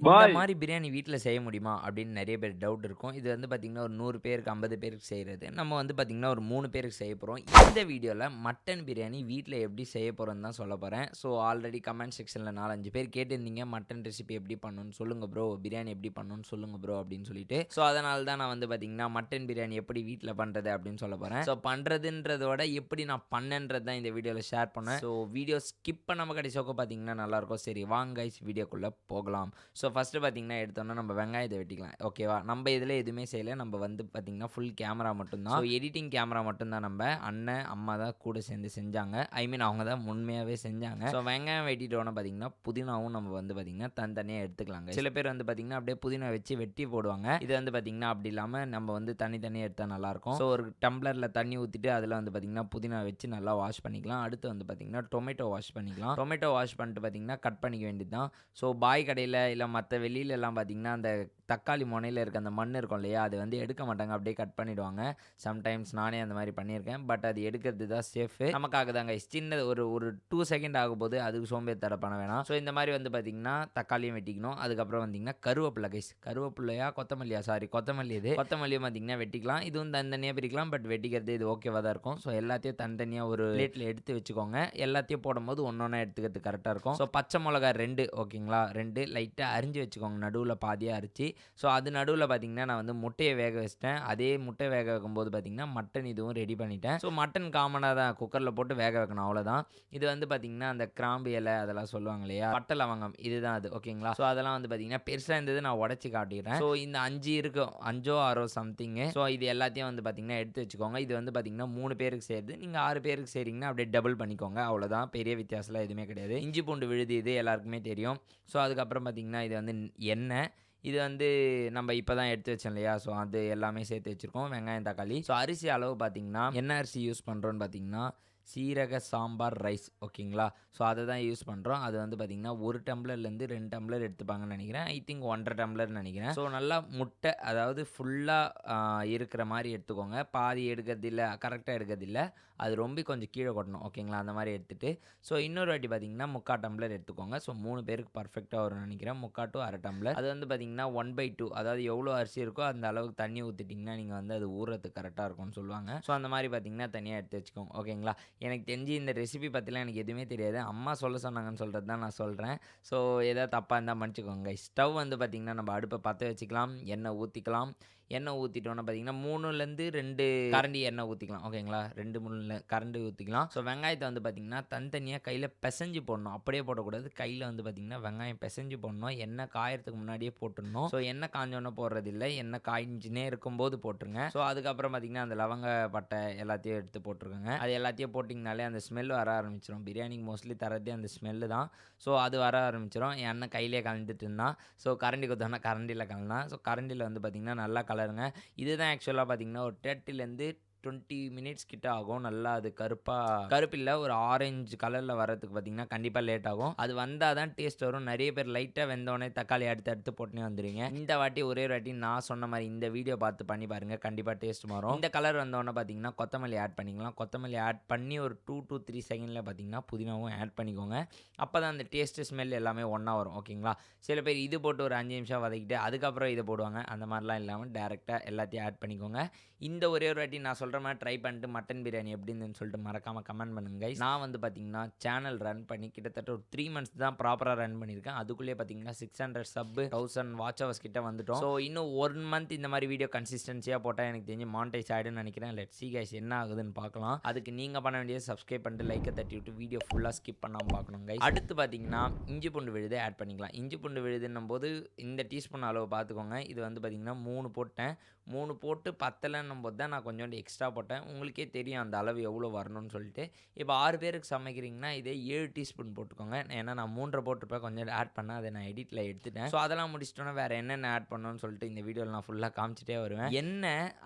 இந்த பாய் மாரி பிரியாணி வீட்ல செய்ய முடியுமா? அப்படின்னு நெறைய பேருக்கு டவுட் இருக்கும். இது வந்து பார்த்தீங்கன்னா, ஒரு 100 பேருக்கு, 50 பேருக்கு செய்றது. நம்ம வந்து பார்த்தீங்கன்னா, ஒரு 3 பேருக்கு செய்ய போறோம். இந்த வீடியோல மட்டன் பிரியாணி வீட்ல எப்படி செய்ய போறோம்னு தான் சொல்லப் போறேன். ஸோ ஆல்ரெடி கமெண்ட் செக்ஷன்ல 4, 5 பேர் கேட்டிருந்தீங்க, மட்டன் ரெசிபி எப்படி பண்ணணும்னு சொல்லுங்க ப்ரோ. பிரியாணி எப்படி பண்ணணும்னு சொல்லுங்க ப்ரோ அப்படின்னு சொல்லிட்டு. ஸோ அதனால தான் நான் வந்து பார்த்தீங்கன்னா, மட்டன் பிரியாணி எப்படி வீட்ல பண்றது அப்படின்னு சொல்லப் போறேன். ஸோ பண்றதுன்றதோட எப்படி நான் பண்ணேன்றது தான் இந்த வீடியோல ஷேர் பண்ணேன். ஸோ வீடியோ ஸ்கிப் பண்ணாம கடைசி வரைக்கும் பார்த்தீங்கன்னா நல்லாயிருக்கும். சரி வாங்க கைஸ் வீடியோக்குள்ள போகலாம். ஸோ ஃபஸ்ட்டு பார்த்தீங்கன்னா எடுத்தோன்னே நம்ம வெங்காயத்தை வெட்டிக்கலாம். ஓகேவா? நம்ம இதில் எதுவுமே செய்யல. நம்ம வந்து பார்த்தீங்கன்னா ஃபுல் கேமரா மட்டும்தான். ஸோ எடிட்டிங் கேமரா மட்டும்தான் நம்ம அண்ணன், அம்மா தான் கூட சேர்ந்து செஞ்சாங்க. ஐ மீன் அவங்க தான் உண்மையாகவே செஞ்சாங்க. ஸோ வெங்காயம் வெட்டிட்டோன்னே பார்த்தீங்கன்னா புதினாவும் நம்ம வந்து பார்த்தீங்கன்னா தனித்தனியாக எடுத்துக்கலாங்க. சில பேர் வந்து பார்த்தீங்கன்னா அப்படியே புதினா வச்சு வெட்டி போடுவாங்க. இது வந்து பார்த்தீங்கன்னா அப்படி இல்லாமல் நம்ம வந்து தனித்தனியாக எடுத்தால் நல்லாயிருக்கும். ஸோ ஒரு டம்ளரில் தண்ணி ஊற்றிட்டு அதில் வந்து பார்த்தீங்கன்னா புதினா வச்சு நல்லா வாஷ் பண்ணிக்கலாம். அடுத்து வந்து பார்த்தீங்கன்னா டொமேட்டோ வாஷ் பண்ணிக்கலாம். டொமேட்டோ வாஷ் பண்ணிட்டு பார்த்தீங்கன்னா கட் பண்ணிக்க வேண்டியது தான். ஸோ பாய் கடையில் இல்லை மற்ற வெளியிலலாம் பார்த்தீங்கன்னா அந்த தக்காளி முனையில் இருக்க அந்த மண் இருக்கும் இல்லையா, அது வந்து எடுக்க மாட்டாங்க. அப்படியே கட் பண்ணிவிடுவாங்க. சம்டைம்ஸ் நானே அந்த மாதிரி பண்ணியிருக்கேன். பட் அது எடுக்கிறது தான் சேஃபு. நமக்காக தாங்க சின்ன ஒரு ஒரு 2 செகண்ட் ஆகும்போது அதுக்கு சோம்பேறி பண்ண வேணாம். ஸோ இந்த மாதிரி வந்து பார்த்தீங்கன்னா தக்காளியும் வெட்டிக்கணும். அதுக்கப்புறம் வந்தீங்கன்னா கருவேப்பிலை கைஸ், கருவேப்பிலையா கொத்தமல்லியா, சாரி கொத்தமல்லி, இது கொத்தமல்லியும் பார்த்தீங்கன்னா வெட்டிக்கலாம். இதுவும் தனித்தனியாக பிரிக்கலாம். பட் வெட்டிக்கிறது இது ஓகேவாக தான் இருக்கும். ஸோ எல்லாத்தையும் தனித்தனியாக ஒரு பிளேட்டில் எடுத்து வச்சுக்கோங்க. எல்லாத்தையும் போடும்போது ஒன்றொன்னா எடுத்துக்கிறது கரெக்டாக இருக்கும். ஸோ பச்சை மிளகா 2 ஓகேங்களா, 2 லைட்டாக அரிஞ்சு வச்சுக்கோங்க. நடுவில் பாதியாக அரிச்சு. ஸோ அது நடுவில் பார்த்தீங்கன்னா நான் வந்து முட்டையை வேக வச்சிட்டேன். அதே முட்டை வேக வைக்கும்போது பார்த்தீங்கன்னா மட்டன் இதுவும் ரெடி பண்ணிட்டேன். ஸோ மட்டன் காமனாக தான் குக்கரில் போட்டு வேக வைக்கணும், அவ்வளோதான். இது வந்து பார்த்தீங்கன்னா அந்த கிராம்பு இலை அதெல்லாம் சொல்லுவாங்க இல்லையா, பட்டை லவங்கம், இதுதான் அது ஓகேங்களா. ஸோ அதெல்லாம் வந்து பார்த்தீங்கன்னா பெருசாக இருந்தது நான் உடச்சி காட்டிடுறேன். ஸோ இந்த 5 இருக்கும், 5ஓ 6ஓ சம்திங்கு. ஸோ இது எல்லாத்தையும் வந்து பார்த்தீங்கன்னா எடுத்து வச்சுக்கோங்க. இது வந்து பார்த்தீங்கன்னா 3 பேருக்கு செய்யுது. நீங்கள் 6 பேருக்கு செய்கிறீங்கன்னா அப்படியே டபுள் பண்ணிக்கோங்க, அவ்வளோதான். பெரிய வித்தியாசம்லாம் எதுவுமே கிடையாது. இஞ்சி பூண்டு விழுது இது எல்லாருக்குமே தெரியும். ஸோ அதுக்கப்புறம் பார்த்தீங்கன்னா இது வந்து எண்ணெய். இது வந்து நம்ம இப்போ தான் எடுத்து வச்சோம் இல்லையா, ஸோ அது எல்லாமே சேர்த்து வச்சுருக்கோம். வெங்காயம், தக்காளி. ஸோ அரிசி அளவு பார்த்தீங்கன்னா என்ன அரிசி யூஸ் பண்ணுறோன்னு பார்த்தீங்கன்னா சீரக சாம்பார் ரைஸ் ஓகேங்களா. ஸோ அதை தான் யூஸ் பண்ணுறோம். அது வந்து பார்த்திங்கன்னா 1 டம்ளர்லேருந்து 2 டம்ளர் எடுத்துப்பாங்கன்னு நினைக்கிறேன். ஐ திங்க் 1.5 டம்ளர்னு நினைக்கிறேன். ஸோ நல்லா முட்டை, அதாவது ஃபுல்லாக இருக்கிற மாதிரி எடுத்துக்கோங்க. பாதி எடுக்கிறது இல்லை, கரெக்டாக எடுக்கிறது இல்லை. அது ரொம்ப கொஞ்சம் கீழே கொட்டணும் ஓகேங்களா. அந்த மாதிரி எடுத்துகிட்டு ஸோ இன்னொரு வாட்டி பார்த்திங்கன்னா 3/4 டம்ளர் எடுத்துக்கோங்க. ஸோ 3 பேருக்கு பர்ஃபெக்டாக வரும்னு நினைக்கிறேன். 3/4 to 1/2 டம்ளர். அது வந்து பார்த்திங்கன்னா 1/2, அதாவது எவ்வளோ அரிசி இருக்கோ அந்த அளவுக்கு தண்ணி ஊற்றிட்டிங்கன்னா நீங்கள் வந்து அது ஊறுறதுக்கு கரெக்டாக இருக்கும்னு சொல்லுவாங்க. ஸோ அந்த மாதிரி பார்த்திங்கன்னா தனியாக எடுத்து வச்சுக்கோங்க ஓகேங்களா. எனக்கு தெரிஞ்சு இந்த ரெசிபி பற்றிலாம் எனக்கு எதுவுமே தெரியாது. அம்மா சொல்ல சொன்னாங்கன்னு சொல்கிறது தான் நான் சொல்கிறேன். ஸோ ஏதாவது தப்பாக இருந்தால் மன்னிச்சுக்கோங்க. ஸ்டவ் வந்து பார்த்திங்கன்னா நம்ம அடுப்பை பற்ற வச்சுக்கலாம். எண்ணெய் ஊற்றிக்கலாம். எண்ணெய் ஊற்றிட்டோன்னா பார்த்தீங்கன்னா 3லேருந்து 2 கரண்டி எண்ணெய் ஊற்றிக்கலாம் ஓகேங்களா. 2, 3 கரண்டி ஊற்றிக்கலாம். ஸோ வெங்காயத்தை வந்து பார்த்திங்கன்னா தனித்தனியாக கையில் பிசைஞ்சு போடணும். அப்படியே போடக்கூடாது. கையில் வந்து பார்த்திங்கன்னா வெங்காயம் பிசைஞ்சு போடணும். எண்ணெய் காயறதுக்கு முன்னாடியே போட்டுடணும். ஸோ எண்ணெய் காஞ்சோன்னே போடுறது இல்லை, எண்ணெய் காய்ஞ்சினே இருக்கும்போது போட்டுருங்க. ஸோ அதுக்கப்புறம் பார்த்திங்கன்னா அந்த லவங்க பட்டை எல்லாத்தையும் எடுத்து போட்டுருக்கோங்க. அது எல்லாத்தையும் போட்டிங்கனாலே அந்த ஸ்மெல் வர ஆரம்பிச்சிடும். பிரியாணிக்கு மோஸ்ட்லி தரதே அந்த ஸ்மெல்லு தான். ஸோ அது வர ஆரம்பிச்சிடும். எண்ணெய் கையிலே கலந்துட்டு இருந்தால், ஸோ கரண்டி குத்தோன்னா கரண்டியில் கலந்தா, ஸோ கரண்டியில் வந்து பார்த்திங்கன்னா நல்லா கலருங்க. இதுதான் ஆக்சுவலாக பார்த்தீங்கன்னா ஒரு 30லேருந்து 20 மினிட்ஸ் கிட்ட ஆகும். நல்லா அது கருப்பில்லை ஒரு ஆரஞ்சு கலரில் வரதுக்கு பார்த்தீங்கன்னா கண்டிப்பாக லேட் ஆகும். அது வந்தால் தான் டேஸ்ட் வரும். நிறைய பேர் லைட்டாக வெந்தோடனே தக்காளி அடுத்து போட்டுனே வந்துடுங்க. இந்த வாட்டி ஒரே ஒரு வாட்டி நான் சொன்ன மாதிரி இந்த வீடியோ பார்த்து பண்ணி பாருங்கள், கண்டிப்பாக டேஸ்ட் மாறும். இந்த கலர் வந்தோடனே பார்த்தீங்கன்னா கொத்தமல்லி ஆட் பண்ணிக்கலாம். கொத்தமல்லி ஆட் பண்ணி ஒரு 2 to 3 செகண்டில் பார்த்தீங்கன்னா புதினாவும் ஆட் பண்ணிக்கோங்க. அப்போ தான் அந்த டேஸ்ட்டு ஸ்மெல் எல்லாமே ஒன்றா வரும் ஓகேங்களா. சில பேர் இது போட்டு ஒரு 5 நிமிஷம் வதக்கிட்டு அதுக்கப்புறம் இதை போடுவாங்க. அந்த மாதிரிலாம் இல்லாமல் டேரெக்டாக எல்லாத்தையும் ஆட் பண்ணிக்கோங்க. இந்த ஒரே ஒரு வாட்டி நான் சொல்கிற மாதிரி ட்ரை பண்ணிட்டு மட்டன் பிரியாணி எப்படின்னு சொல்லிட்டு மறக்காமல் கமெண்ட் பண்ணுங்க கைஸ். நான் வந்து பார்த்தீங்கன்னா சேனல் ரன் பண்ணி கிட்டத்தட்ட ஒரு 3 months தான் ப்ராப்பராக ரன் பண்ணியிருக்கேன். அதுக்குள்ளேயே பார்த்தீங்கன்னா 600 சப் 1000 வாட்ச் ஹவர்ஸ் கிட்ட வந்துட்டோம். ஸோ இன்னும் 1 month இந்த மாதிரி வீடியோ கன்சிஸ்டன்சியாக போட்டால் எனக்கு தெரிஞ்சு மானிட்டைஸ் ஆகிடும்னு நினைக்கிறேன். லெட்ஸ் see guys என்ன ஆகுதுன்னு பார்க்கலாம். அதுக்கு நீங்கள் பண்ண வேண்டியது சப்ஸ்கிரைப் பண்ணிட்டு லைக்கை தட்டி விட்டு வீடியோ ஃபுல்லாக ஸ்கிப் பண்ணாமல் பார்க்கணும் கைஸ். அடுத்து பார்த்தீங்கன்னா இஞ்சி பூண்டு விழுது ஆட் பண்ணிக்கலாம். இஞ்சி பூண்டு விழுதுன்னும் போது இந்த டீஸ்பூன் அளவு பார்த்துக்கோங்க. இது வந்து பார்த்தீங்கன்னா 3 போட்டேன். 3 போட்டு பத்தலைன்னும் போது தான் நான் கொஞ்சோண்டு எக்ஸ்ட்ரா போட்டேன். உங்களுக்கே தெரியும் அந்த அளவு எவ்வளோ வரணும்னு சொல்லிட்டு. இப்போ 6 பேருக்கு சமைக்கிறீங்கன்னா இதே 7 டீஸ்பூன் போட்டுக்கோங்க. ஏன்னா நான் 3 போட்டிருப்பேன், கொஞ்சம் ஆட் பண்ணேன், அதை நான் எடிட்டில் எடுத்துட்டேன். ஸோ அதெல்லாம் முடிச்சிட்டோன்னா வேறு என்னென்ன ஆட் பண்ணணும்னு சொல்லிட்டு இந்த வீடியோவில் நான் ஃபுல்லாக காமிச்சிட்டே வருவேன்.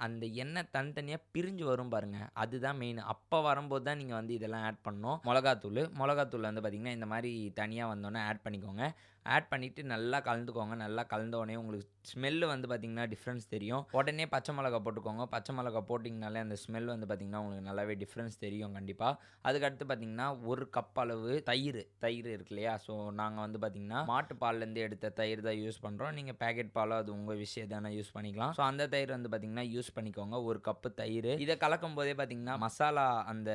அந்த எண்ணெய் தனித்தனியாக பிரிஞ்சு வரும் பாருங்கள், அதுதான் மெயின். அப்போ வரும்போது தான் நீங்கள் வந்து இதெல்லாம் ஆட் பண்ணணும். மிளகாத்தூள் வந்து பார்த்திங்கன்னா இந்த மாதிரி தனியாக வந்தோன்னே ஆட் பண்ணிக்கோங்க. ஆட் பண்ணிவிட்டு நல்லா கலந்துக்கோங்க. நல்லா கலந்த உடனே உங்களுக்கு ஸ்மெல்லு வந்து பார்த்திங்கன்னா டிஃப்ரென்ஸ் தெரியும். உடனே பச்சை மிளகா போட்டுக்கோங்க. பச்சை மிளகா போட்டிங்கனாலே அந்த ஸ்மெல் வந்து பார்த்திங்கன்னா உங்களுக்கு நல்லாவே டிஃப்ரென்ஸ் தெரியும் கண்டிப்பாக. அதுக்கடுத்து பார்த்திங்கன்னா 1 கப் அளவு தயிர் இருக்கு இல்லையா? ஸோ நாங்கள் வந்து பார்த்திங்கன்னா மாட்டு பால்லேருந்து எடுத்த தயிர் தான் யூஸ் பண்ணுறோம். நீங்கள் பேக்கெட் பாலோ அது உங்கள் விஷயம் தானே யூஸ் பண்ணிக்கலாம். ஸோ அந்த தயிர் வந்து பார்த்திங்கன்னா யூஸ் பண்ணிக்கோங்க. 1 கப்பு தயிர். இதை கலக்கும் போதே பார்த்திங்கன்னா மசாலா அந்த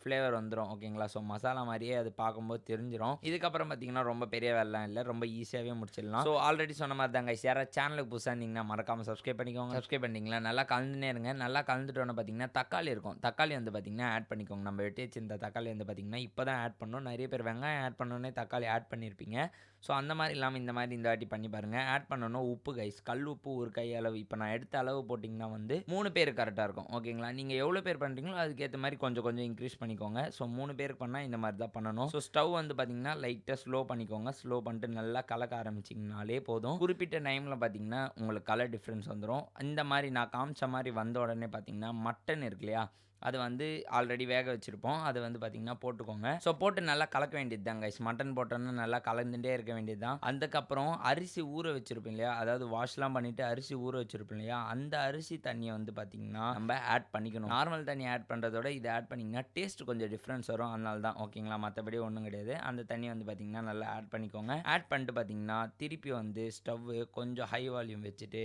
ஃப்ளேவர் வந்துடும். ஓகேங்களா? ஸோ மசாலா மாதிரியே அது பார்க்கும்போது தெரிஞ்சிடும். இதுக்கப்புறம் பார்த்திங்கன்னா ரொம்ப பெரிய வேலைலாம் இல்லை. ரொம்ப ஈஸியாகவே முடிச்சிடலாம். ஸோ ஆல்ரெடி சொன்ன மாதிரி தாங்க யாராவது சேனலுக்கு புதுசாக இருந்தீங்கன்னா மறக்காமல் சப்ஸ்கிரைப் பண்ணிக்கோங்க. சப்ஸ்கிரைப் பண்ணிங்களா நல்லா கலந்துனே இருங்க. நல்லா கலந்துட்டோன்னு பார்த்தீங்கன்னா தக்காளி இருக்கும். தக்காளி வந்து பார்த்தீங்கன்னா ஆட் பண்ணிக்கோங்க. நம்ம வெட்டி வச்சிருந்த தக்காளி வந்து பார்த்தீங்கன்னா இப்போ தான் ஆட் பண்ணணும். நிறைய பேர் வெங்காயம் ஆட் பண்ணோன்னே தக்காளி ஆட் பண்ணியிருப்பீங்க. ஸோ அந்த மாதிரி இல்லாமல் இந்த மாதிரி இந்த வாட்டி பண்ணி பாருங்கள். ஆட் பண்ணணும் உப்பு கைஸ். கல் உப்பு 1 கை அளவு. இப்போ நான் எடுத்த அளவு போட்டிங்கன்னா வந்து 3 பேருக்கு கரெக்டாக இருக்கும். ஓகேங்களா? நீங்கள் எவ்வளோ பேர் பண்ணுறீங்களோ அதுக்கேற்ற மாதிரி கொஞ்சம் கொஞ்சம் இன்க்ரீஸ் பண்ணிக்கோங்க. ஸோ 3 பேருக்கு பண்ணால் இந்த மாதிரி தான் பண்ணணும். ஸோ ஸ்டவ் வந்து பார்த்தீங்கன்னா லைட்டாக ஸ்லோ பண்ணிக்கோங்க. ஸ்லோ பண்ணிட்டு நல்லா கலக்க ஆரம்பிச்சிங்கனாலே போதும். குறிப்பிட்ட டைமில் பார்த்தீங்கன்னா உங்களுக்கு கலர் டிஃப்ரென்ஸ் வந்துடும். இந்த மாதிரி நான் காமிச்ச மாதிரி வந்த உடனே பார்த்தீங்கன்னா மட்டன் இருக்கு இல்லையா? அது வந்து ஆல்ரெடி வேக வச்சுருப்போம். அது வந்து பார்த்திங்கன்னா போட்டுக்கோங்க. ஸோ போட்டு நல்லா கலக்க வேண்டியது தான் கைஸ். மட்டன் போட்டோன்னா நல்லா கலந்துகிட்டே இருக்க வேண்டியது தான். அதுக்கப்புறம் அரிசி ஊற வச்சுருப்போம் இல்லையா? அதாவது வாஷ்லாம் பண்ணிவிட்டு அரிசி ஊற வச்சுருப்போம் இல்லையா? அந்த அரிசி தண்ணியை வந்து பார்த்திங்கன்னா நம்ம ஆட் பண்ணிக்கணும். நார்மல் தண்ணி ஆட் பண்ணுறதோட இதை ஆட் பண்ணிங்கன்னா டேஸ்ட் கொஞ்சம் டிஃப்ரென்ஸ் வரும். அதனால தான் ஓகேங்களா? மற்றபடி ஒன்றும் கிடையாது. அந்த தண்ணி வந்து பார்த்திங்கன்னா நல்லா ஆட் பண்ணிக்கோங்க. ஆட் பண்ணிட்டு பார்த்திங்கன்னா திருப்பி வந்து ஸ்டவ்வு கொஞ்சம் ஹை வால்யூம் வச்சுட்டு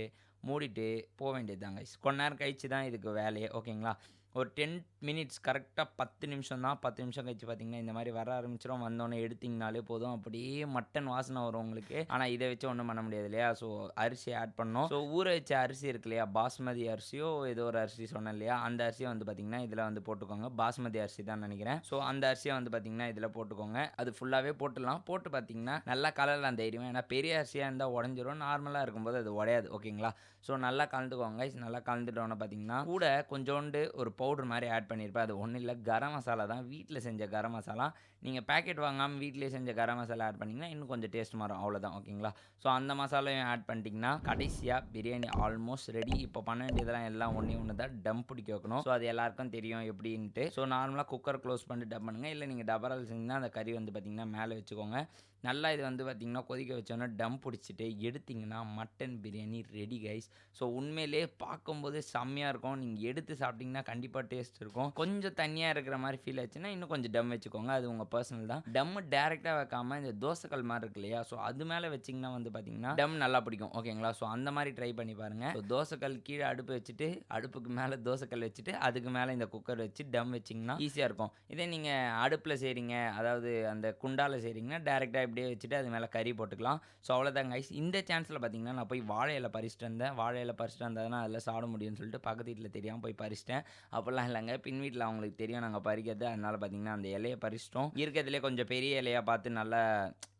மூடிட்டு போக வேண்டியது தான் கைஸ். கொஞ்ச நேரம் கழிச்சு தான் இதுக்கு வேலையே. ஓகேங்களா? ஒரு 10 மினிட்ஸ் கரெக்டாக 10 நிமிஷம் தான். 10 நிமிஷம் கழிச்சு பார்த்தீங்கன்னா இந்த மாதிரி வர ஆரம்பிச்சிடும். வந்தோடனே எடுத்திங்கனாலே போதும். அப்படியே மட்டன் வாசனை வரும் உங்களுக்கு. ஆனால் இதை வச்சு ஒன்றும் பண்ண முடியாது இல்லையா? ஸோ அரிசி ஆட் பண்ணோம். ஸோ ஊற வச்ச அரிசி இருக்கு இல்லையா? பாஸ்மதி அரிசியோ ஏதோ ஒரு அரிசி சொன்னேன் இல்லையா? அந்த அரிசியை வந்து பார்த்திங்கன்னா இதில் வந்து போட்டுக்கோங்க. பாஸ்மதி அரிசி தான் நினைக்கிறேன். ஸோ அந்த அரிசியை வந்து பார்த்திங்கன்னா இதில் போட்டுக்கோங்க. அது ஃபுல்லாகவே போட்டுடலாம். போட்டு பார்த்திங்கன்னா நல்லா கலரலாம் தெரியும். ஏன்னா பெரிய அரிசியாக இருந்தால் உடஞ்சிரும். நார்மலாக இருக்கும்போது அது உடையாது. ஓகேங்களா? ஸோ நல்லா கலந்துக்கோங்க. நல்லா கலந்துட்டோன்னு பார்த்தீங்கன்னா கூட கொஞ்சோண்டு ஒரு பவுடர் மாதிரி ஆட் பண்ணியிருப்பேன். அது ஒன்றும் இல்லை, கரம் மசாலா தான். வீட்டில் செஞ்ச கரம் மசாலா. நீங்கள் பேக்கெட் வாங்காமல் வீட்டிலேயே செஞ்ச கரம் மசாலா ஆட் பண்ணிங்கன்னா இன்னும் கொஞ்சம் டேஸ்ட் மாறும். அவ்வளோதான். ஓகேங்களா? ஸோ அந்த மசாலாவையும் ஆட் பண்ணிட்டிங்கன்னா கடைசியாக பிரியாணி ஆல்மோஸ்ட் ரெடி. இப்போ பண்ண வேண்டியதெல்லாம் எல்லாம் ஒன்று தான் டம் பிடிக்க வைக்கணும். ஸோ அது எல்லாருக்கும் தெரியும் எப்படின்ட்டு. ஸோ நார்மலாக குக்கர் க்ளோஸ் பண்ணிட்டு டம் பண்ணுங்கள். இல்லை நீங்கள் டபரால் செஞ்சிங்கன்னா அந்த கறி வந்து பார்த்திங்கன்னா மேலே வச்சுக்கோங்க. நல்லா இது வந்து பார்த்திங்கன்னா கொதிக்க வச்சோன்னா டம் பிடிச்சிட்டு எடுத்திங்கன்னா mutton biryani ready guys. So உண்மையிலே பார்க்கும்போது செம்மையாக இருக்கும். நீங்கள் எடுத்து சாப்பிட்டிங்கன்னா கண்டிப்பாக டேஸ்ட் இருக்கும். கொஞ்சம் தண்ணியாக இருக்கிற மாதிரி ஃபீல் ஆச்சுன்னா இன்னும் கொஞ்சம் டம் வச்சுக்கோங்க. அது உங்கள் பர்சனல் தான். டம்மு டேரெக்டாக வைக்காமல் இந்த தோசைக்கல் மாதிரி இருக்கு இல்லையா? ஸோ அது மேலே வச்சிங்கன்னா வந்து பார்த்திங்கன்னா டம் நல்லா பிடிக்கும். ஓகேங்களா? ஸோ அந்த மாதிரி ட்ரை பண்ணி பாருங்கள். ஸோ தோசைக்கல் கீழே அடுப்பு வச்சுட்டு அடுப்புக்கு மேலே தோசைக்கல் வச்சுட்டு அதுக்கு மேலே இந்த குக்கர் வச்சு டம் வச்சிங்கன்னா ஈஸியாக இருக்கும். இதே நீங்கள் அடுப்பில் செய்கிறீங்க, அதாவது அந்த குண்டாவில் செய்கிறீங்கன்னா டேரெக்டாக இப்படியே வச்சுட்டு அது மேலே கறி போட்டுக்கலாம். ஸோ அவ்வளோதான் கைஸ். இந்த சான்ஸில் பார்த்தீங்கன்னா நான் போய் வாழை இலை பறிச்சுட்டு வந்தேன். வாழை இலை பறிச்சுட்டு வந்ததுன்னா அதில் சாப்பிட முடியும்னு சொல்லிட்டு பக்கத்து வீட்டில் தெரியாமல் போய் பறிச்சிட்டேன். அப்போல்லாம் இல்லைங்க, பின் வீட்டில் அவங்களுக்கு தெரியும் நாங்கள் பறிக்கிறது. அதனால் பார்த்தீங்கன்னா அந்த இலையை பறிச்சிட்டோம். இருக்கிறதுலே கொஞ்சம் பெரிய இலையாக பார்த்து நல்லா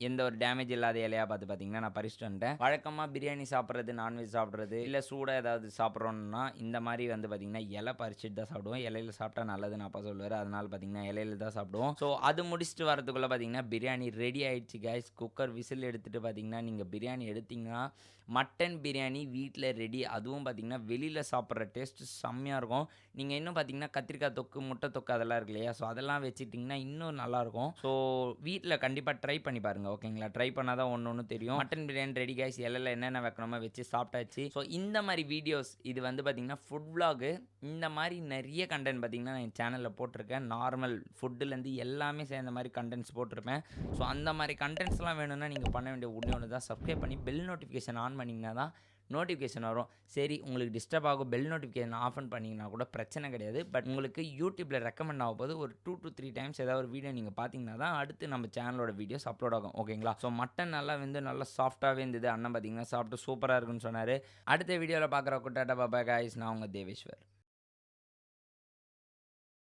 எந்த ஒரு டேமேஜ் இல்லாத இலையாக பார்த்து பார்த்தீங்கன்னா நான் பறிச்சுட்டு வந்துட்டேன். வழக்கமாக பிரியாணி சாப்பிட்றது, நான்வெஜ் சாப்பிட்றது, இல்லை சூடாக ஏதாவது சாப்பிட்றோன்னா இந்த மாதிரி வந்து பார்த்திங்கன்னா இலை பறிச்சுட்டு தான் சாப்பிடுவோம். இலையில் சாப்பிட்டா நல்லதுன்னு அப்பா சொல்லுவார். அதனால் பார்த்திங்கன்னா இலையில தான் சாப்பிடுவோம். ஸோ அது முடிச்சுட்டு வரதுக்குள்ளே பார்த்திங்கன்னா பிரியாணி ரெடி ஆகிடுச்சு கைஸ். குக்கர் விசில் எடுத்துகிட்டு பார்த்திங்கன்னா நீங்கள் பிரியாணி எடுத்திங்கன்னா மட்டன் பிரியாணி வீட்டில் ரெடி. அதுவும் பார்த்திங்கன்னா வெளியில் சாப்பிட்ற டேஸ்ட்டு செம்மையாக இருக்கும். நீங்கள் இன்னும் பார்த்திங்கன்னா கத்திரிக்காய் தொக்கு, முட்டை தொக்கு அதெல்லாம் இருக்கு இல்லையா? ஸோ அதெல்லாம் வச்சுட்டிங்கன்னா இன்னும் நல்லாயிருக்கும். ஸோ வீட்டில் கண்டிப்பாக ட்ரை பண்ணி பாருங்கள். ஓகேங்களா? ட்ரை பண்ணால் தான் ஒன்று தெரியும். Mutton biryani ready guys. இலையில் என்னென்ன வைக்கணுமோ வச்சு சாப்பிட்டாச்சு. ஸோ இந்த மாதிரி வீடியோஸ் இது வந்து பார்த்திங்கன்னா ஃபுட் விலாகு. இந்த மாதிரி நிறைய கண்டென்ட் பார்த்திங்கன்னா நான் என் சேனலில் போட்டிருக்கேன். நார்மல் ஃபுட்டுலேருந்து எல்லாமே சேர்ந்த மாதிரி கண்டென்ட்ஸ் போட்டிருப்பேன். ஸோ அந்த மாதிரி கண்டென்ட்ஸ்லாம் வேணும்னா நீங்கள் பண்ண வேண்டிய ஒன்று தான் சப்ஸ்கிரைப் பண்ணி பெல் நோட்டிஃபிகேஷன் ஆன் பண்ணிங்கன்னா தான் நோட்டிஃபிகேஷன் வரும். சரி, உங்களுக்கு டிஸ்டர்ப் ஆகும் பெல் நோட்டிஃபிகேஷன் ஆஃப் பண்ணிங்கன்னா கூட பிரச்சனை கிடையாது. பட் உங்களுக்கு யூடியூப்பில் ரெக்கமெண்ட் ஆகும் போது ஒரு 2 to 3 டைம்ஸ் ஏதாவது ஒரு வீடியோ நீங்கள் பார்த்தீங்கன்னா தான் அடுத்து நம்ம சேனலோட வீடியோஸ் அப்லோட் ஆகும். ஓகேங்களா? ஸோ மட்டன் நல்லா நல்லா சாஃப்டாகவே இருந்தது. அண்ணன் பார்த்தீங்கன்னா சாப்பிட்டு சூப்பராக இருக்குன்னு சொன்னார். அடுத்த வீடியோவில் பார்க்குற டாடா பாபா காய்ஸ். நான் உங்கள் தேவேஸ்வர்.